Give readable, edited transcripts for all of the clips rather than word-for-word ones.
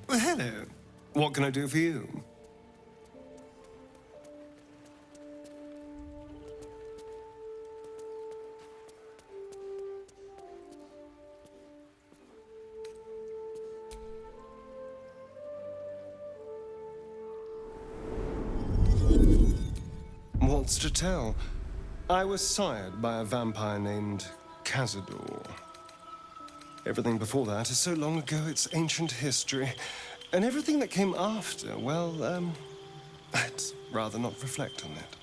Well, hello. What can I do for you? What's to tell? I was sired by a vampire named Cazador. Everything before that is so long ago, it's ancient history. And everything that came after, well, I'd rather not reflect on it.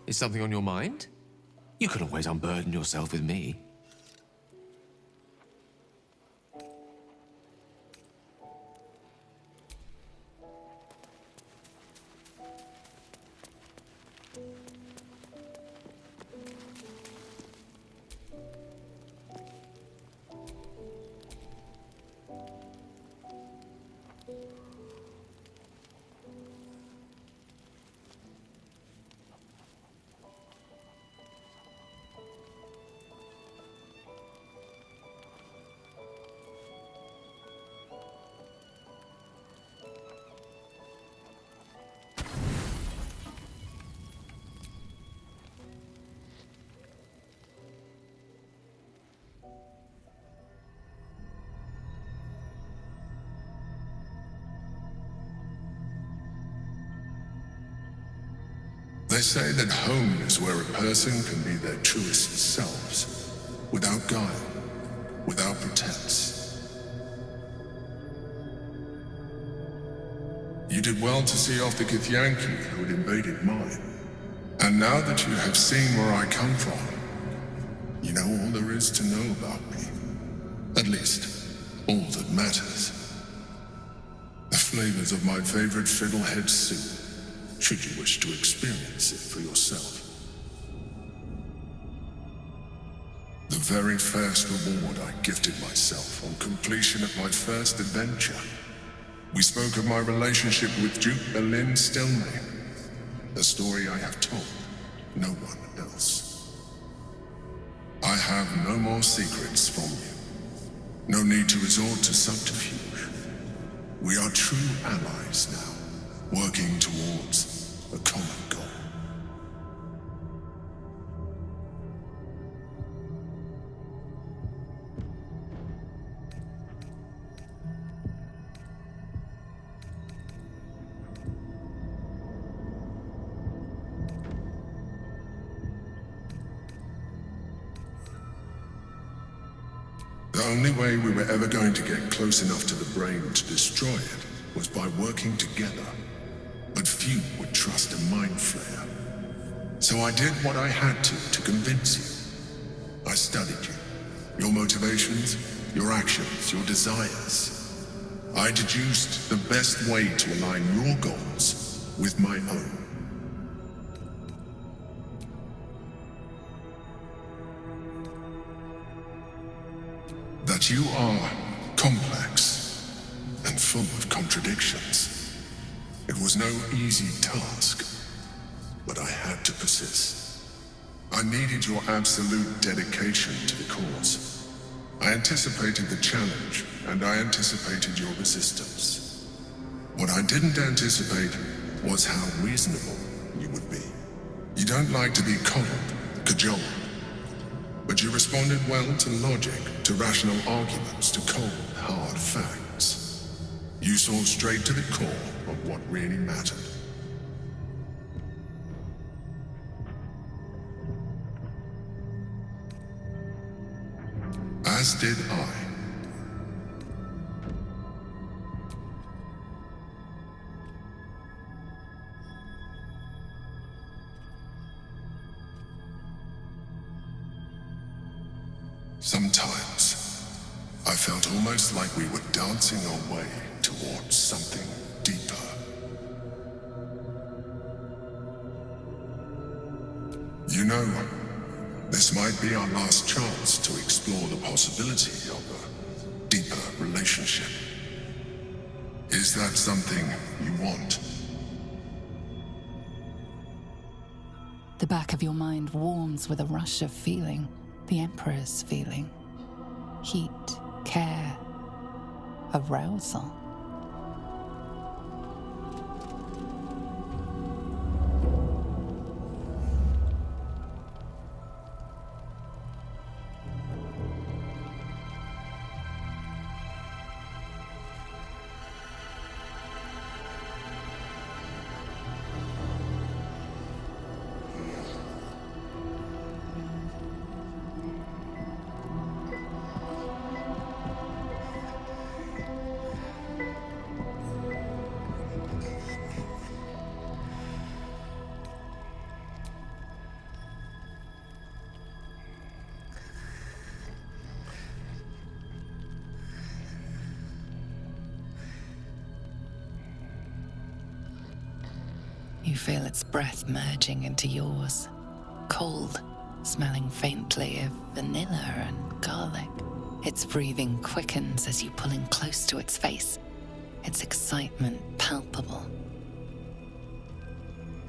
Is something on your mind? You can always unburden yourself with me. They say that home is where a person can be their truest selves, without guile, without pretense. You did well to see off the Githyanki who had invaded mine. And now that you have seen where I come from, you know all there is to know about me. At least, all that matters. The flavors of my favorite fiddlehead soup, should you wish to experience it for yourself. The very first reward I gifted myself on completion of my first adventure. We spoke of my relationship with Duke Berlin Stilmay, a story I have told no one else. I have no more secrets from you. No need to resort to subterfuge. We are true allies now, working towards a common goal. only way we were ever going to get close enough to the brain to destroy it was by working together. But few would trust a mind flayer. So I did what I had to convince you. I studied you. Your motivations, your actions, your desires. I deduced the best way to align your goals with my own. That you are complex and full of contradictions. It was no easy task, but I had to persist. I needed your absolute dedication to the cause. I anticipated the challenge, and I anticipated your resistance. What I didn't anticipate was how reasonable you would be. You don't like to be coddled, cajoled, but you responded well to logic, to rational arguments, to cold, hard facts. You saw straight to the core of what really mattered. As did I. Sometimes, I felt almost like we were dancing our way towards something deeper. You know, this might be our last chance to explore the possibility of a deeper relationship. Is that something you want? The back of your mind warms with a rush of feeling. The Emperor's feeling. Heat, care, arousal. You feel its breath merging into yours. Cold, smelling faintly of vanilla and garlic. Its breathing quickens as you pull in close to its face, its excitement palpable.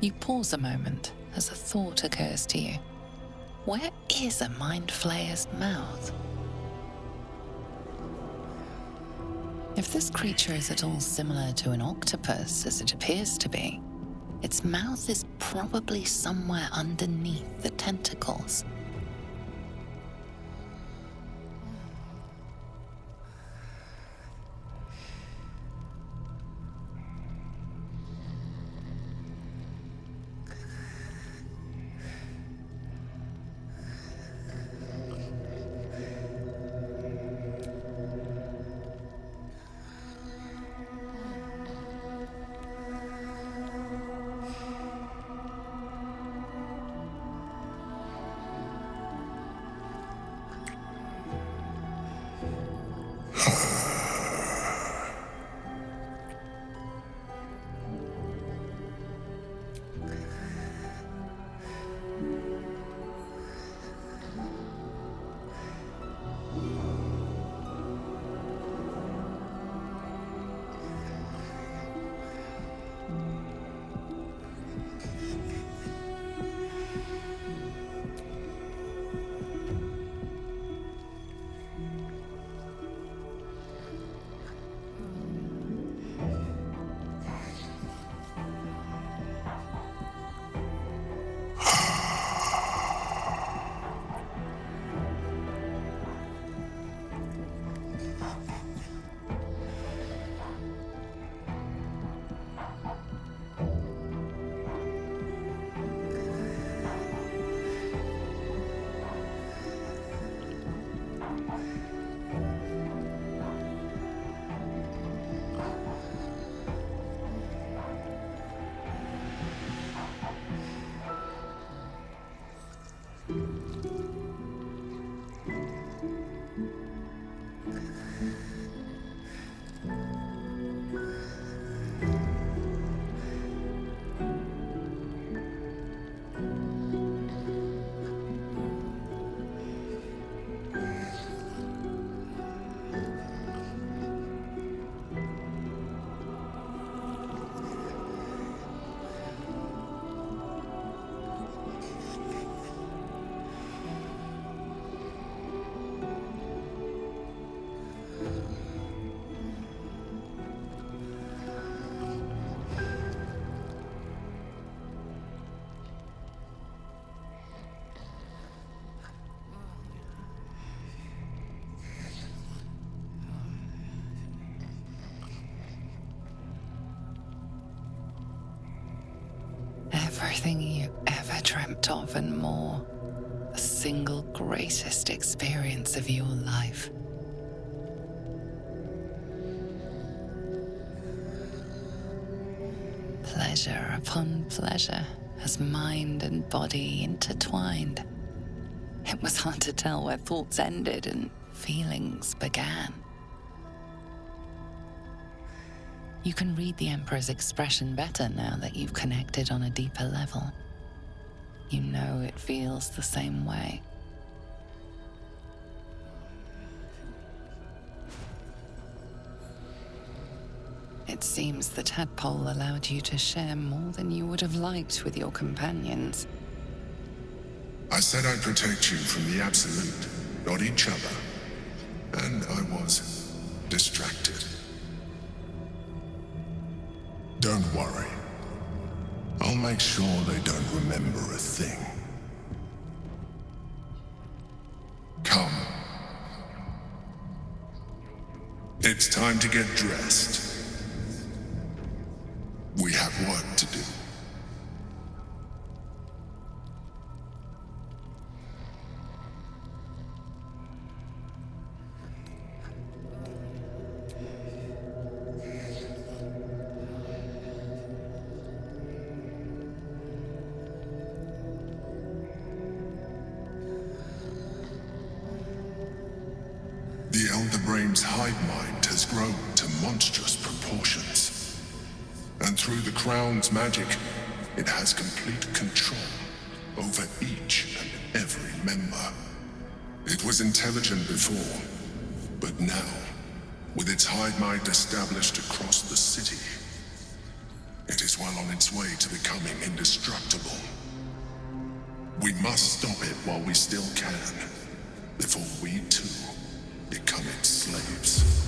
You pause a moment as a thought occurs to you. Where is a mind flayer's mouth? If this creature is at all similar to an octopus, as it appears to be, its mouth is probably somewhere underneath the tentacles. Everything you ever dreamt of and more. The single greatest experience of your life. Pleasure upon pleasure, as mind and body intertwined. It was hard to tell where thoughts ended and feelings began. You can read the Emperor's expression better now that you've connected on a deeper level. You know it feels the same way. It seems the tadpole allowed you to share more than you would have liked with your companions. I said I'd protect you from the Absolute, not each other. And I was distracted. Don't worry. I'll make sure they don't remember a thing. Come. It's time to get dressed. We have work to do. The Elder Brain's hive mind has grown to monstrous proportions. And through the Crown's magic, it has complete control over each and every member. It was intelligent before, but now, with its hive mind established across the city, it is well on its way to becoming indestructible. We must stop it while we still can, before we too become its slaves.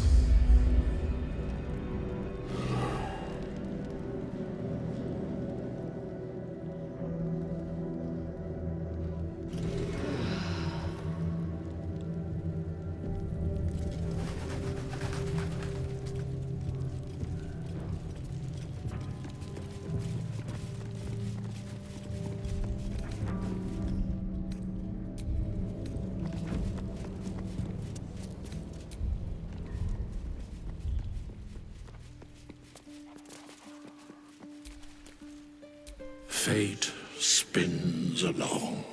Fate spins along.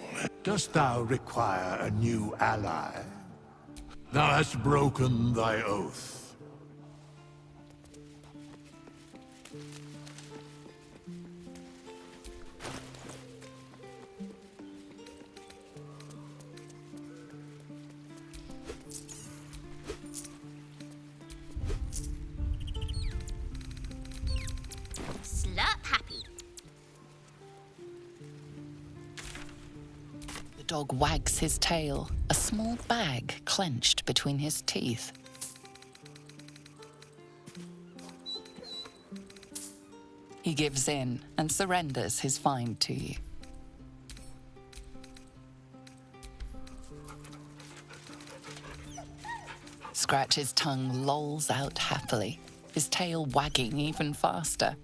Dost thou require a new ally? Thou hast broken thy oath. Slurp happy. The dog wags his tail, a small bag clenched between his teeth. He gives in and surrenders his find to you. Scratch's tongue lolls out happily, his tail wagging even faster.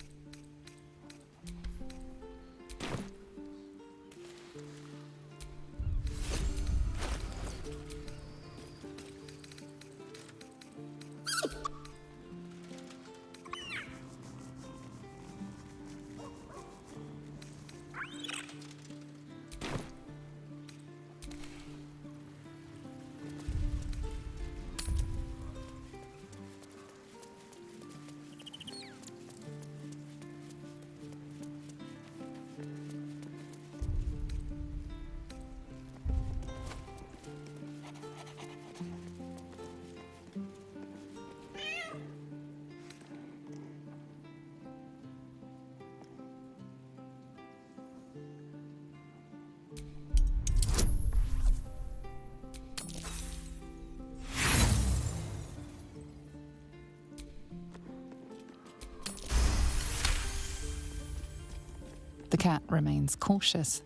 The cat remains cautious,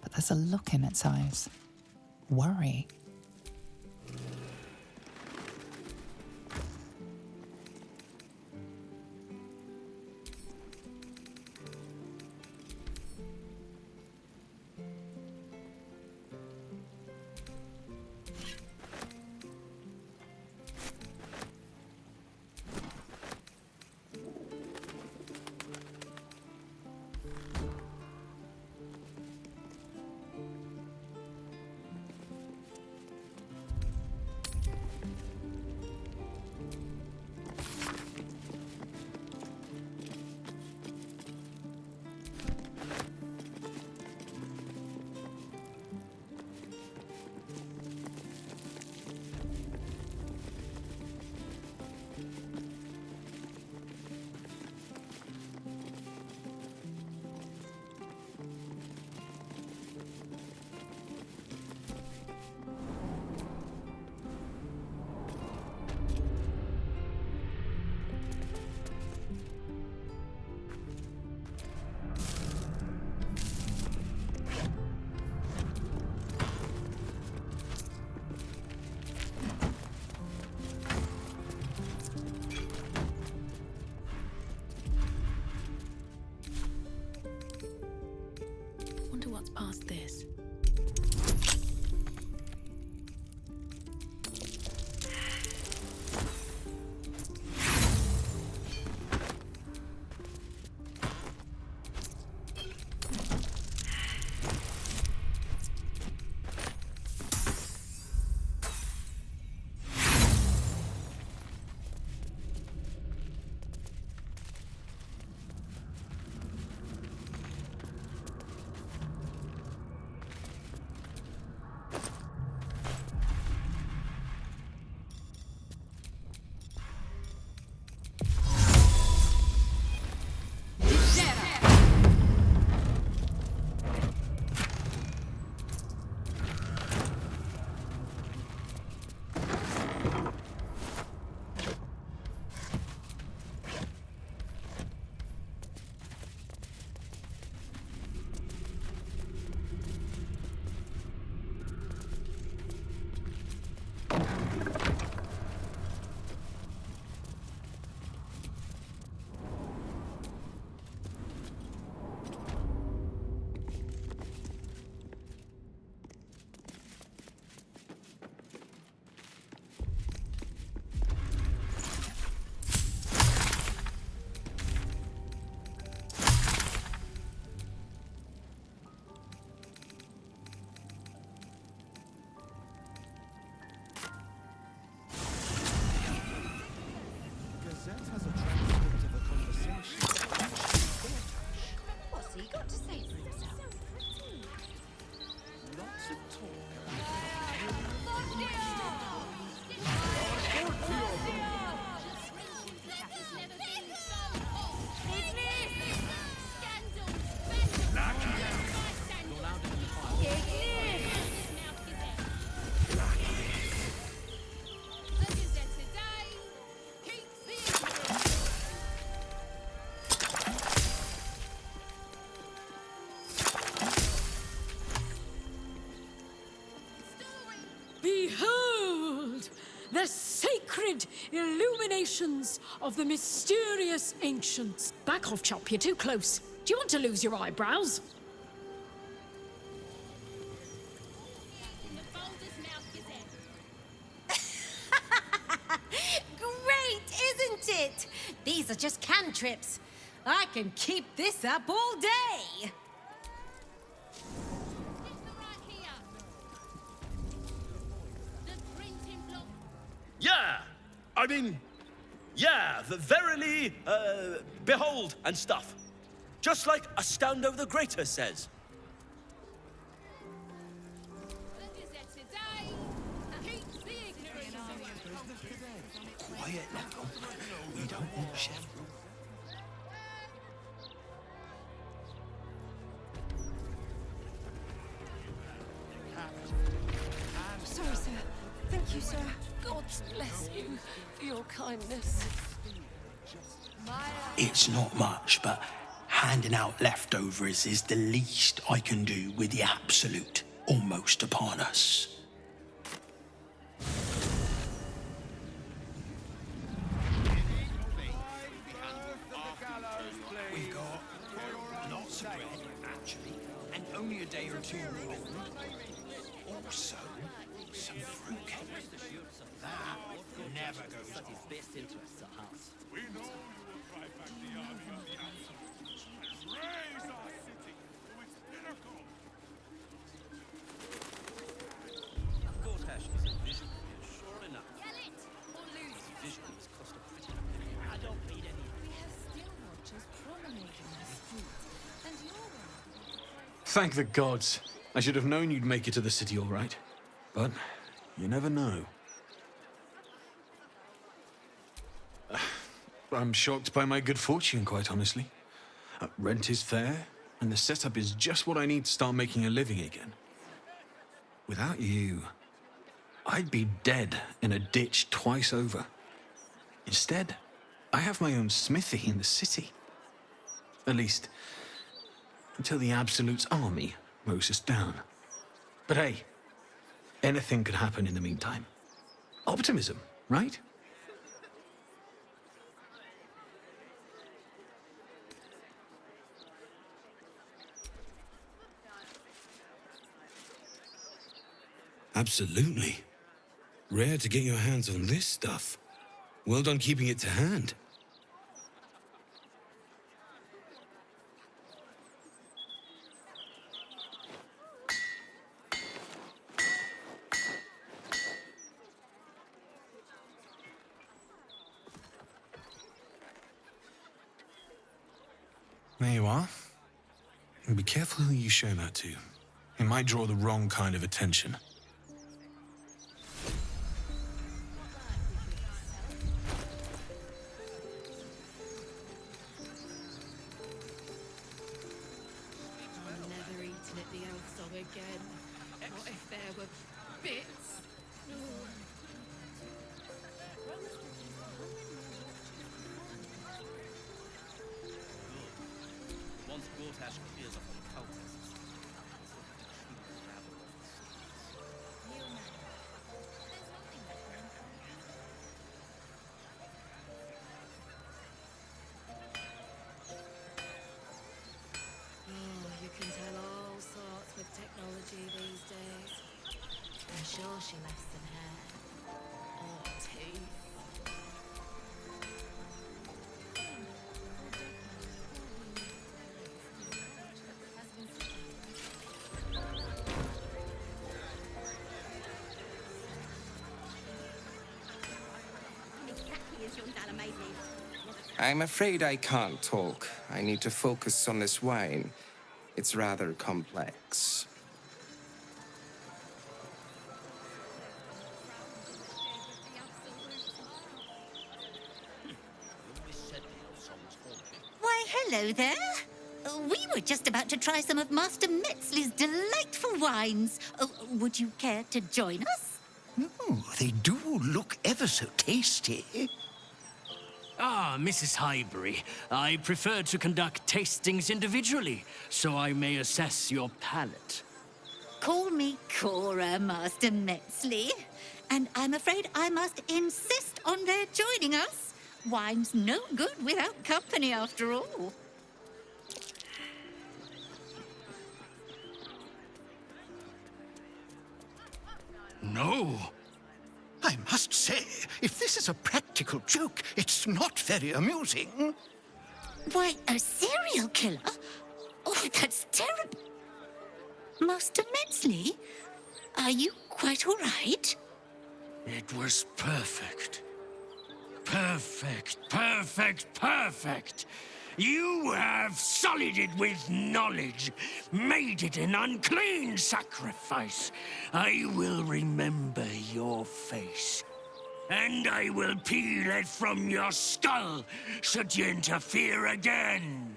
but there's a look in its eyes. Worry. past this. What's he got to say for himself? Lots of talk. Behold! The sacred illuminations of the mysterious ancients. Back off, Chop, you're too close. Do you want to lose your eyebrows? Great, isn't it? These are just cantrips. I can keep this up all day. Yeah! I mean, yeah, verily, behold and stuff. Just like Astondo the Greater says. Quiet now. We don't want Chef. Sorry, sir. Thank you, sir. God bless you for your kindness. It's not much, but handing out leftovers is the least I can do with the absolute almost upon us. We've got lots of bread, actually, and only a day or two more. Also, some fruitcake. That never goes wrong. Best interests at heart. We know you will drive back the army of the Absolutes and raise our city to its pinnacle. Gortash is a vision, sure enough. Yell it or lose it. Vision must cost a pretty penny. I don't need any. We have still watchers promenading the street, and you're Thank the gods. I should have known you'd make it to the city all right. But you never know. I'm shocked by my good fortune, quite honestly. Rent is fair, and the setup is just what I need to start making a living again. Without you, I'd be dead in a ditch twice over. Instead, I have my own smithy in the city. At least, until the Absolute's army mows us down. But hey, anything could happen in the meantime. Optimism, right? Absolutely. Rare to get your hands on this stuff. Well done keeping it to hand. There you are. And be careful who you show that to. It might draw the wrong kind of attention. I'm never eating at the Elfsong again. What if there were bits? Once Gortash clears off the cultists, You can tell all sorts with technology these days. I'm sure she left some hair. Or teeth. I'm afraid I can't talk. I need to focus on this wine. It's rather complex. Why, hello there. We were just about to try some of Master Metzley's delightful wines. Would you care to join us? Oh, they do look ever so tasty. Ah, Mrs. Highbury, I prefer to conduct tastings individually, so I may assess your palate. Call me Cora, Master Metzley. And I'm afraid I must insist on their joining us. Wine's no good without company, after all. No. I must say, if this is a practical joke, it's not very amusing. Why, a serial killer? Oh, that's terrible. Master Metzley, are you quite all right? It was perfect. Perfect, perfect, perfect. You have sullied it with knowledge, made it an unclean sacrifice. I will remember your face, and I will peel it from your skull should you interfere again.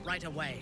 right away.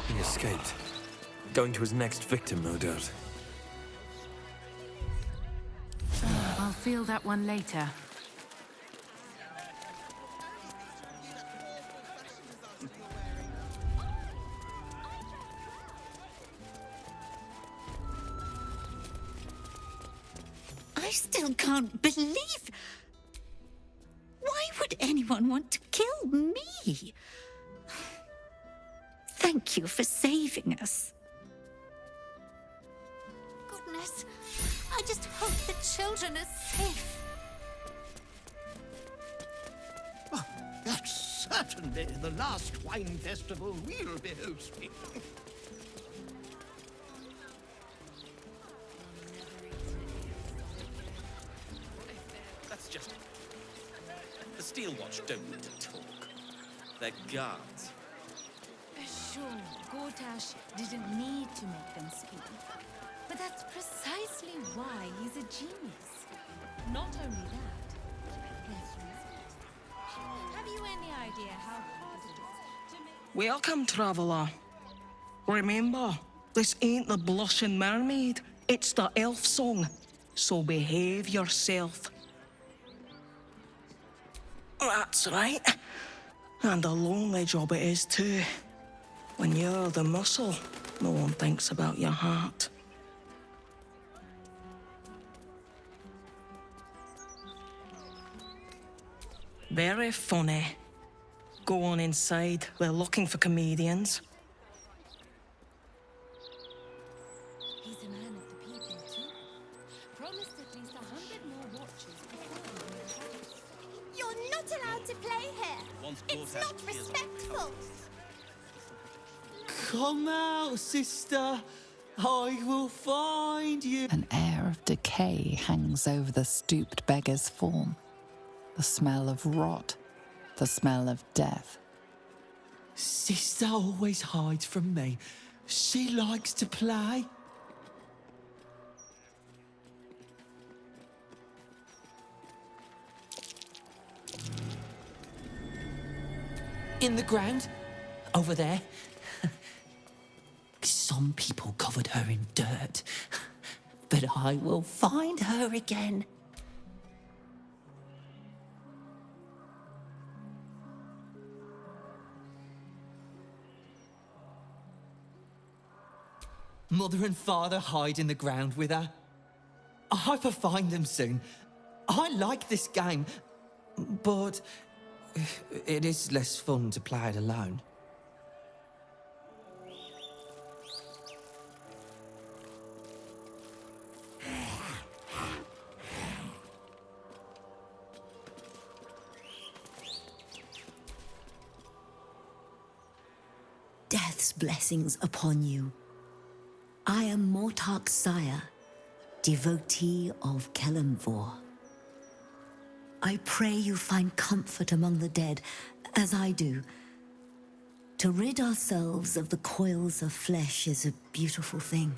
He escaped. Going to his next victim, no doubt. I'll feel that one later. I still can't believe... Why would anyone want to kill me? Thank you for saving us. Goodness, I just hope the children are safe. Oh, that's certainly the last wine festival we'll be hosting. That's just... The Steel Watch don't need to talk. They're guards. Sure, Gortash didn't need to make them speak. But that's precisely why he's a genius. Not only that, have you any idea how hard it is to make... Welcome, traveller. Remember, this ain't the Blushing Mermaid. It's the elf song. So behave yourself. That's right. And a lonely job it is too. When you're the muscle, no one thinks about your heart. Very funny. Go on inside. They're looking for comedians. He's a man of the people, too. Promised at least 100 more watches before he retires. You're not allowed to play here. It's not respectful. Come out, sister. I will find you. An air of decay hangs over the stooped beggar's form. The smell of rot, the smell of death. Sister always hides from me. She likes to play. In the ground, over there. Some people covered her in dirt, but I will find her again. Mother and father hide in the ground with her. I hope I find them soon. I like this game, but it is less fun to play it alone. Death's blessings upon you. I am Mortark's sire, devotee of Kelemvor. I pray you find comfort among the dead, as I do. To rid ourselves of the coils of flesh is a beautiful thing.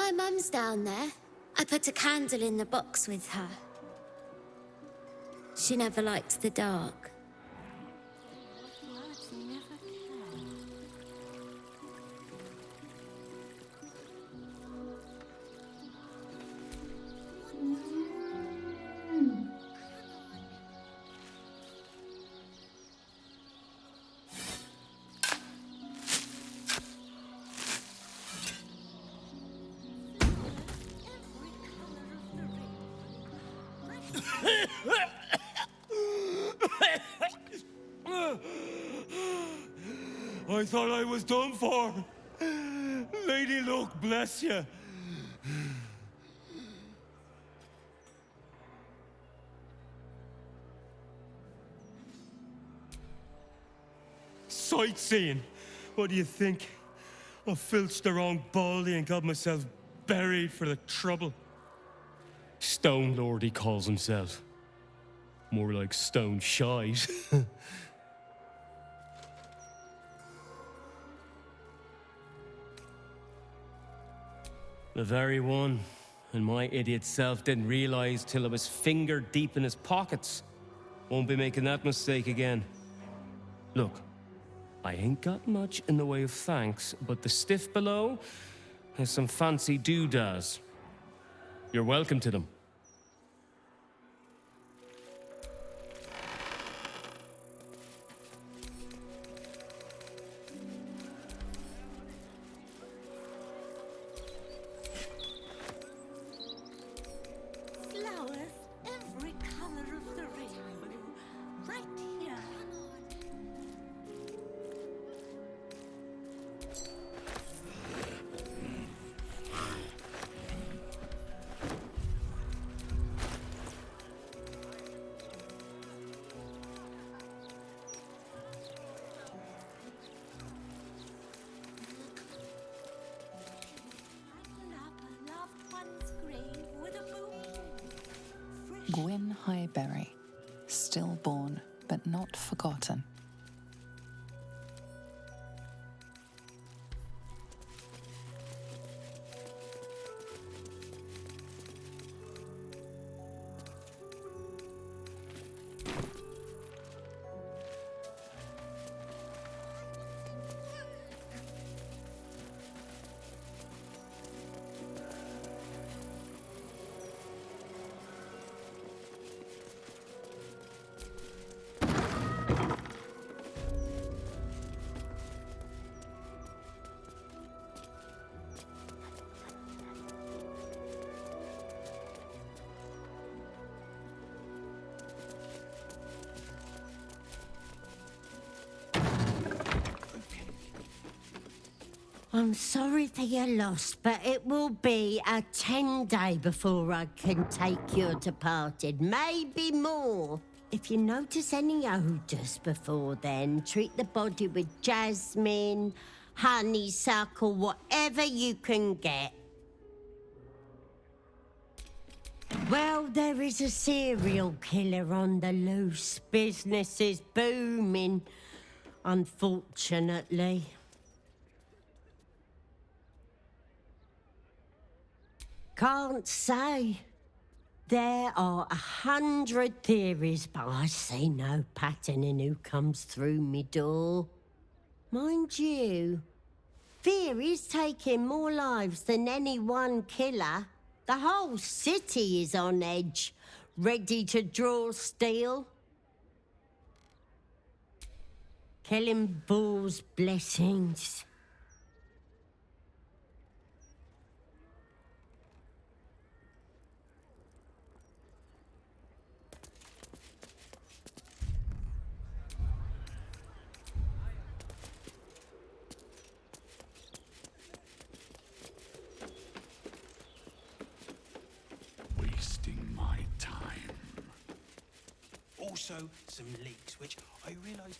My mum's down there. I put a candle in the box with her. She never liked the dark. I thought I was done for. Lady Luck, bless you. Sightseeing. What do you think? I filched the wrong baldy and got myself buried for the trouble. Stone Lord, he calls himself. More like stone shite. The very one. And my idiot self didn't realize till I was finger deep in his pockets. Won't be making that mistake again. Look, I ain't got much in the way of thanks, but the stiff below has some fancy doodads. You're welcome to them. Flowers, every color of the rainbow, right here. Gwyn Highberry, stillborn but not forgotten. I'm sorry for your loss, but it will be a 10-day before I can take your departed. Maybe more. If you notice any odours before then, treat the body with jasmine, honeysuckle, whatever you can get. Well, there is a serial killer on the loose. Business is booming, unfortunately. Can't say. There are 100 theories, but I see no pattern in who comes through me door. Mind you, theories taking more lives than any one killer. The whole city is on edge, ready to draw steel. Killing Bull's blessings. Wasting my time. Also, some leaks, which I realised.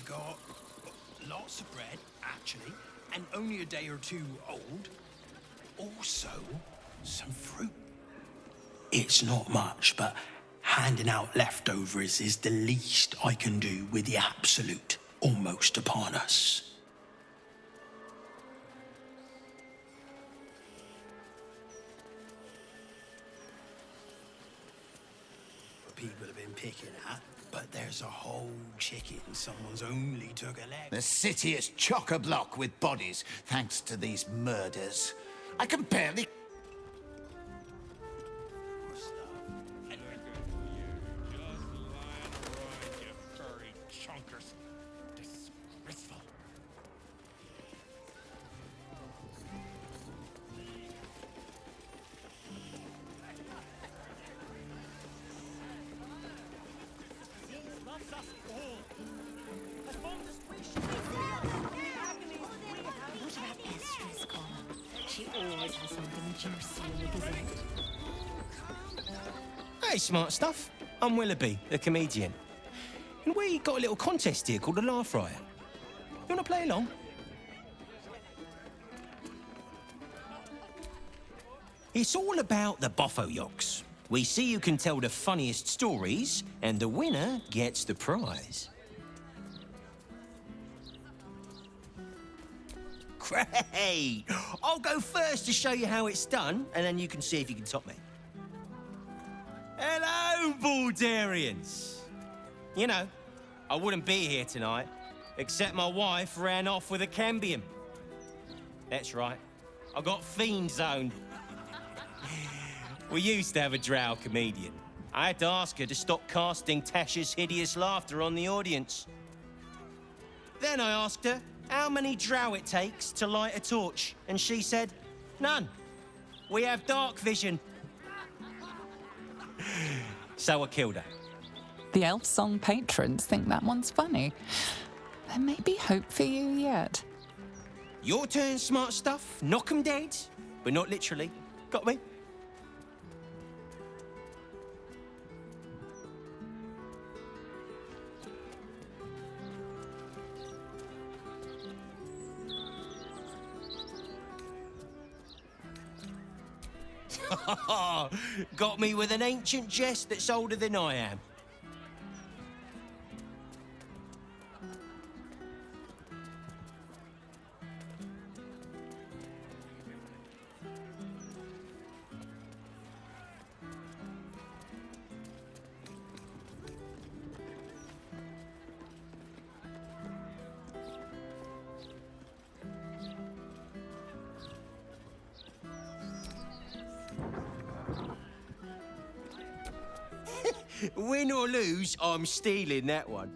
got lots of bread, actually, and only a day or two old. Also, some fruit. It's not much, but handing out leftovers is the least I can do with the absolute almost upon us. People have been picking at, but there's a whole chicken someone's only took a leg. The city is chock-a-block with bodies, thanks to these murders. I can barely... What about Estra's column? She always has something juicy in the Gazette. Hey, smart stuff. I'm Willoughby, the comedian. And we got a little contest here called the Laugh Riot. You want to play along? It's all about the Boffo Yoks. We see who can tell the funniest stories, and the winner gets the prize. Great! I'll go first to show you how it's done, and then you can see if you can top me. Hello, Baldurians! You know, I wouldn't be here tonight, except my wife ran off with a cambion. That's right, I got fiend zoned. We used to have a drow comedian. I had to ask her to stop casting Tasha's hideous laughter on the audience. Then I asked her how many drow it takes to light a torch, and she said, none. We have dark vision. So I killed her. The Elf Song patrons think that one's funny. There may be hope for you yet. Your turn, smart stuff. Knock 'em dead, but not literally. Got me? Got me with an ancient jest that's older than I am. Win or lose, I'm stealing that one.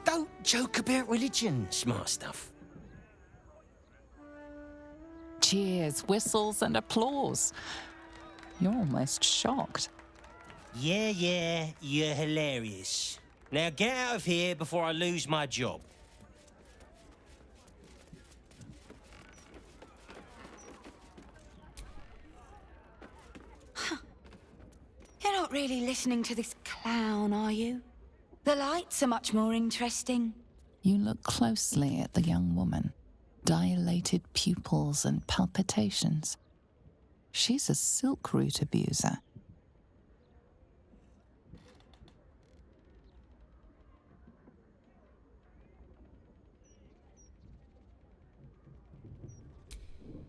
Don't joke about religion, smart stuff. Cheers, whistles, and applause. You're almost shocked. Yeah, you're hilarious. Now get out of here before I lose my job. You're not really listening to this clown, are you? The lights are much more interesting. You look closely at the young woman. Dilated pupils and palpitations. She's a silk root abuser.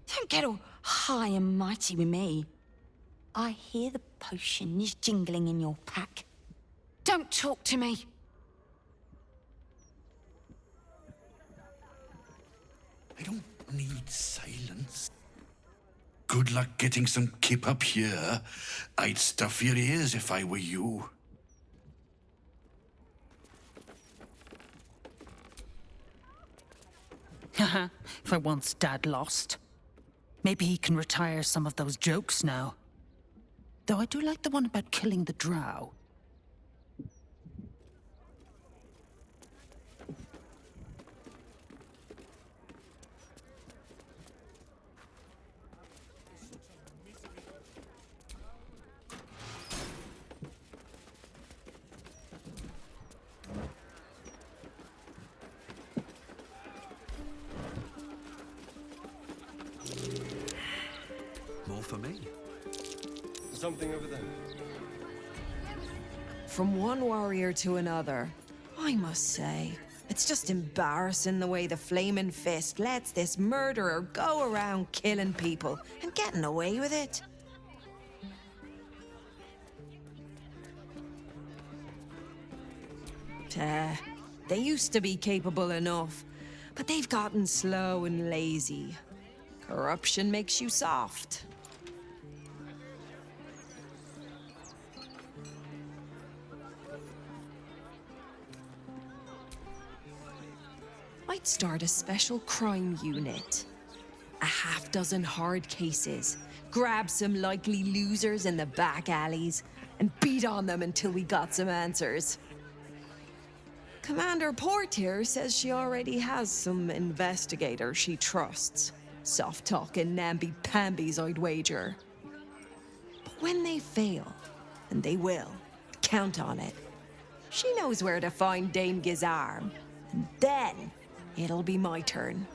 Don't get all high and mighty with me. I hear the potions jingling in your pack. Don't talk to me. I don't need silence. Good luck getting some kip up here. I'd stuff your ears if I were you. Haha, for once Dad lost. Maybe he can retire some of those jokes now. Though I do like the one about killing the drow. More for me. Something over there. From one warrior to another, I must say, it's just embarrassing the way the Flaming Fist lets this murderer go around killing people and getting away with it. They used to be capable enough, but they've gotten slow and lazy. Corruption makes you soft. I'd start a special crime unit. A half-dozen hard cases. Grab some likely losers in the back alleys and beat on them until we got some answers. Commander Portier says she already has some investigators she trusts. Soft-talking namby-pambies, I'd wager. But when they fail, and they will, count on it, she knows where to find Dame Gizarm. And then it'll be my turn.